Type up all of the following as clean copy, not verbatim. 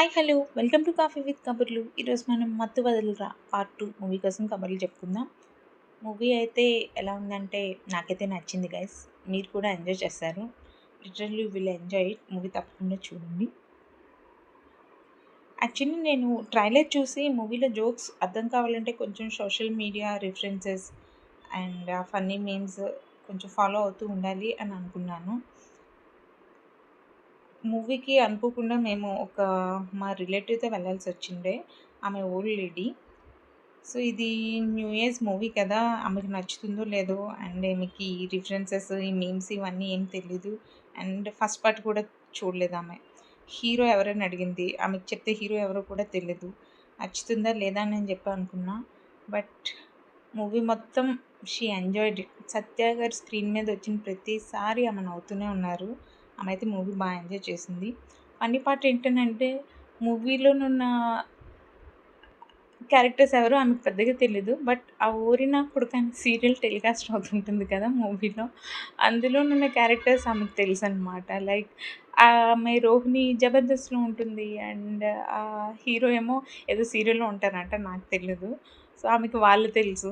Hi hello welcome to coffee with కబుర్లు. ఈరోజు మనం మత్తు వదలరా పార్ట్ 2 మూవీ కోసం కబుర్లు చెప్పుకుందాం. మూవీ అయితే ఎలా ఉందంటే నాకైతే నచ్చింది గైస్. మీరు కూడా ఎంజాయ్ చేస్తారు. Literally will enjoy it. Movie తప్పకుండా చూడండి. యాక్చువల్లీ నేను ట్రైలర్ చూసి మూవీలో జోక్స్ అర్థం కావాలంటే కొంచెం social media references and funny memes కొంచెం ఫాలో అవుతూ ఉండాలి అని అనుకున్నాను. మూవీకి అనుకోకుండా మేము మా రిలేటివ్‌తో వెళ్ళాల్సి వచ్చిండే. ఆమె ఓల్డ్ లేడీ. సో, ఇది న్యూ ఇయర్స్ మూవీ కదా! ఆమెకి నచ్చుతుందో లేదో అండ్ ఈమెకి ఈ రిఫరెన్సెస్, ఈ మీమ్స్ ఇవన్నీ ఏం తెలీదు. అండ్ ఫస్ట్ పార్ట్ కూడా చూడలేదామె. హీరో ఎవరని అడిగింది. ఆమెకి చెప్తే హీరో ఎవరో కూడా తెలీదు. నచ్చుతుందా లేదా అని చెప్పి అనుకున్నా. బట్ మూవీ మొత్తం షీ ఎంజాయ్డ్ ఇట్. సత్య గారు స్క్రీన్ మీద వచ్చిన ప్రతిసారి ఆమె నవ్వుతూనే ఉన్నారు. ఆమె అయితే మూవీ బాగా ఎంజాయ్ చేసింది. ఫన్నీ పార్ట్ ఏంటనంటే మూవీలోనున్న క్యారెక్టర్స్ ఎవరో ఆమెకు పెద్దగా తెలీదు. బట్ ఆ 'ఓరి నా కొడుకు' అనే సీరియల్ టెలికాస్ట్ అవుతుంటుంది కదా మూవీలో. అందులోనున్న క్యారెక్టర్స్ ఆమెకు తెలుసనమాట. లైక్ ఆమె రోహిణి 'జబర్దస్త్‌లో' ఉంటుంది. అండ్ హీరో ఏమో ఏదో సీరియల్‌లో ఉంటారంట, నాకు తెలీదు. సో, ఆమెకి వాళ్ళు తెలుసు.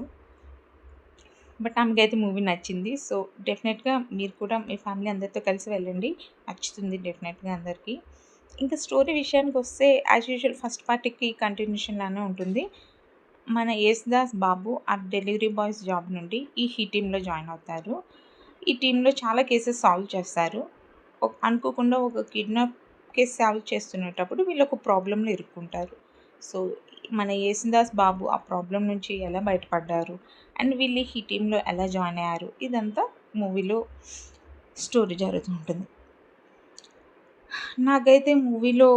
బట్ ఆమెకైతే మూవీ నచ్చింది. సో, డెఫినెట్‌గా మీరు కూడా మీ ఫ్యామిలీ అందరితో కలిసి వెళ్ళండి. నచ్చుతుంది డెఫినెట్‌గా అందరికీ. ఇంకా స్టోరీ విషయానికొస్తే యాజ్ యూజువల్ ఫస్ట్ పార్ట్‌కి కంటిన్యూషన్ లానే ఉంటుంది. మన యేసుదాస్ బాబు ఆ డెలివరీ బాయ్స్ జాబ్ నుండి ఈ టీమ్‌లో జాయిన్ అవుతారు. ఈ టీమ్‌లో చాలా కేసెస్ సాల్వ్ చేస్తారు. అనుకోకుండా ఒక కిడ్నాప్ కేస్ సాల్వ్ చేస్తునేటప్పుడు వీళ్ళు ఒక ప్రాబ్లమ్‌లో ఇరుక్కుంటారు. సో, మన యేసుదాస్ బాబు ఆ ప్రాబ్లమ్ నుంచి ఎలా బయటపడ్డారు అండ్ వీళ్ళు ఈ టీమ్‌లో ఎలా జాయిన్ అయ్యారు, ఇదంతా మూవీలో స్టోరీ జరుగుతూ ఉంటుంది. నాకైతే మూవీలో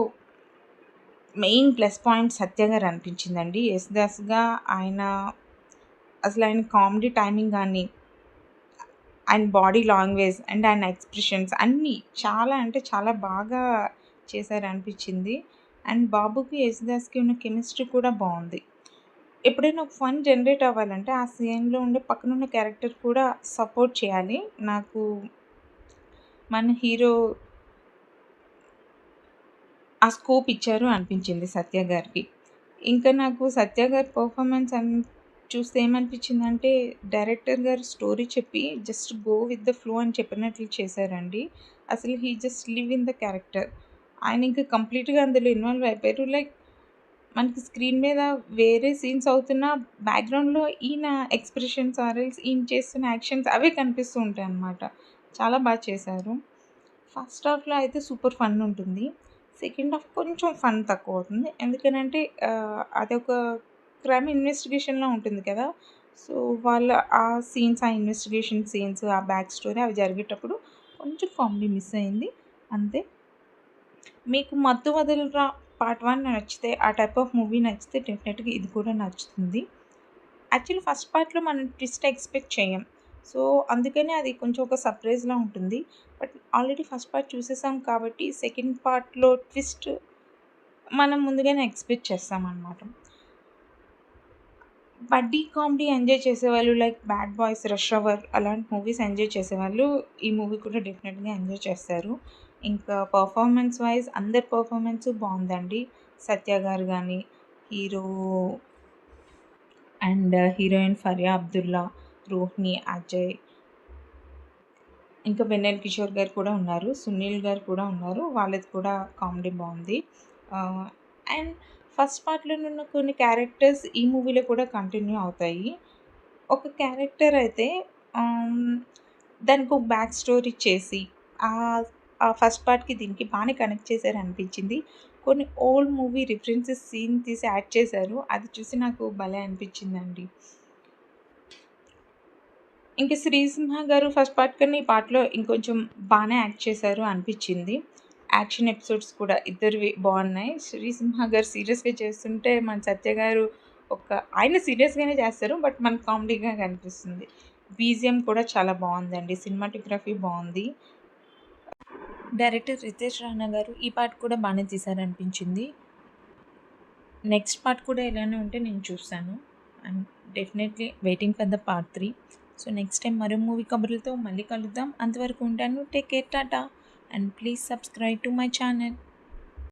మెయిన్ ప్లస్ పాయింట్ సత్య గారు అనిపించిందండి. యేసుదాస్‌గా ఆయన కామెడీ టైమింగ్ గానీ, ఆయన బాడీ లాంగ్వేజ్ అండ్ ఆయన ఎక్స్‌ప్రెషన్స్ అన్నీ చాలా అంటే చాలా బాగా చేశారనిపించింది. అండ్ బాబుకి, యేసుదాస్‌కి ఉన్న కెమిస్ట్రీ కూడా బావుంది. ఎప్పుడైనా ఒక ఫన్ జనరేట్ అవ్వాలంటే ఆ సీన్‌లో ఉండే పక్కనున్న క్యారెక్టర్ కూడా సపోర్ట్ చేయాలి. నాకు మన హీరో ఆ స్కోప్ ఇచ్చారు అనిపించింది సత్య గారికి. ఇంకా నాకు సత్య గారి పర్ఫార్మెన్స్ చూస్తే ఏమనిపించిందంటే డైరెక్టర్ గారు స్టోరీ చెప్పి just go with the flow అని చెప్పినట్లు చేశారండి. అసలు he just live in the character. ఆయన ఇంకా కంప్లీట్‌గా అందులో ఇన్వాల్వ్ అయిపోయారు. లైక్ మనకి స్క్రీన్ మీద వేరే సీన్స్ అవుతున్నా బ్యాక్‌గ్రౌండ్‌లో ఈయన ఎక్స్‌ప్రెషన్స్ ఈయన చేస్తున్న యాక్షన్స్ అవే కనిపిస్తూ ఉంటాయన్నమాట. చాలా చేశారు. ఫస్ట్ హాఫ్‌లో అయితే సూపర్ ఫన్ ఉంటుంది. సెకండ్ హాఫ్ కొంచెం ఫన్ తక్కువవుతుంది. ఎందుకనంటే అదొక క్రైమ్ ఇన్వెస్టిగేషన్‌లో ఉంటుంది కదా! సో, వాళ్ళ ఆ సీన్స్, ఆ ఇన్వెస్టిగేషన్ సీన్స్, ఆ బ్యాక్ స్టోరీ అవి జరిగేటప్పుడు కొంచెం కామెడీ మిస్ అయింది అంతే. మీకు 'మత్తు వదలరా' పార్ట్ 1 నచ్చితే, ఆ టైప్ ఆఫ్ మూవీ నచ్చితే డెఫినెట్‌గా ఇది కూడా నచ్చుతుంది. యాక్చువల్లీ ఫస్ట్ పార్ట్‌లో మనం ట్విస్ట్ ఎక్స్‌పెక్ట్ చేయం. సో, అందుకనే అది కొంచెం ఒక సర్ప్రైజ్‌లా ఉంటుంది. బట్ ఆల్రెడీ ఫస్ట్ పార్ట్ చూసేసాం కాబట్టి సెకండ్ పార్ట్‌లో ట్విస్ట్ మనం ముందుగానే ఎక్స్‌పెక్ట్ చేస్తామనమాట. బడ్డీ కామెడీ ఎంజాయ్ చేసేవాళ్ళు like 'bad boys', 'rush hour' అలాంటి మూవీస్ ఎంజాయ్ చేసేవాళ్ళు ఈ మూవీ కూడా డెఫినెట్‌గా ఎంజాయ్ చేస్తారు. ఇంకా పర్ఫార్మెన్స్ వైస్ అందరి పర్ఫార్మెన్సు బావుందండి. సత్య గారు గానీ, hero and heroine Faria Abdullah, Rohini, Ajay, ఇంకా వెన్నెల కిషోర్ గారు కూడా ఉన్నారు. సునీల్ గారు కూడా ఉన్నారు. వాళ్ళది కూడా కామెడీ బావుంది. అండ్ ఫస్ట్ పార్ట్‌లోనున్న కొన్ని క్యారెక్టర్స్ ఈ మూవీలో కూడా కంటిన్యూ అవుతాయి. ఒక క్యారెక్టర్ అయితే ఆహ్, దానికొక బ్యాక్ స్టోరీ చేసి ఆ ఫస్ట్ పార్ట్‌కి దీనికి బానే కనెక్ట్ చేశారనిపించింది. కొన్ని ఓల్డ్ మూవీ రిఫరెన్సెస్ సీన్ తీసి యాడ్ చేశారు. అది చూసి నాకు భలే అనిపించిందండి. ఇంక 'శ్రీసింహ' గారు ఫస్ట్ పార్ట్ కన్నా ఈ పార్ట్‌లో ఇంకొంచెం బానే యాక్ట్ చేశారు అనిపిచ్చింది. యాక్షన్ ఎపిసోడ్స్ కూడా ఇద్దరివి బావున్నాయి. 'శ్రీసింహ' గారు సీరియస్‌గా చేస్తుంటే, మన 'సత్య' గారు ఆయన సీరియస్‌గానే చేస్తారు. బట్ మనకు కామెడీగా కనిపిస్తుంది. బీజీఎం కూడా చాలా బావుందండి. సినిమాటోగ్రఫీ బావుంది. డైరెక్టర్ 'రితేష్ రాణా' గారు ఈ పార్ట్ కూడా బానే తీశారనిపించింది. నెక్స్ట్ పార్ట్ కూడా ఇలానే ఉంటే నేను చూస్తాను. I'm definitely waiting for the part 3. So, next time మరో మూవీ కబుర్లతో మళ్ళీ కలుద్దాం. అంతవరకు ఉంటాను. Take care. Tata. And please subscribe to my channel.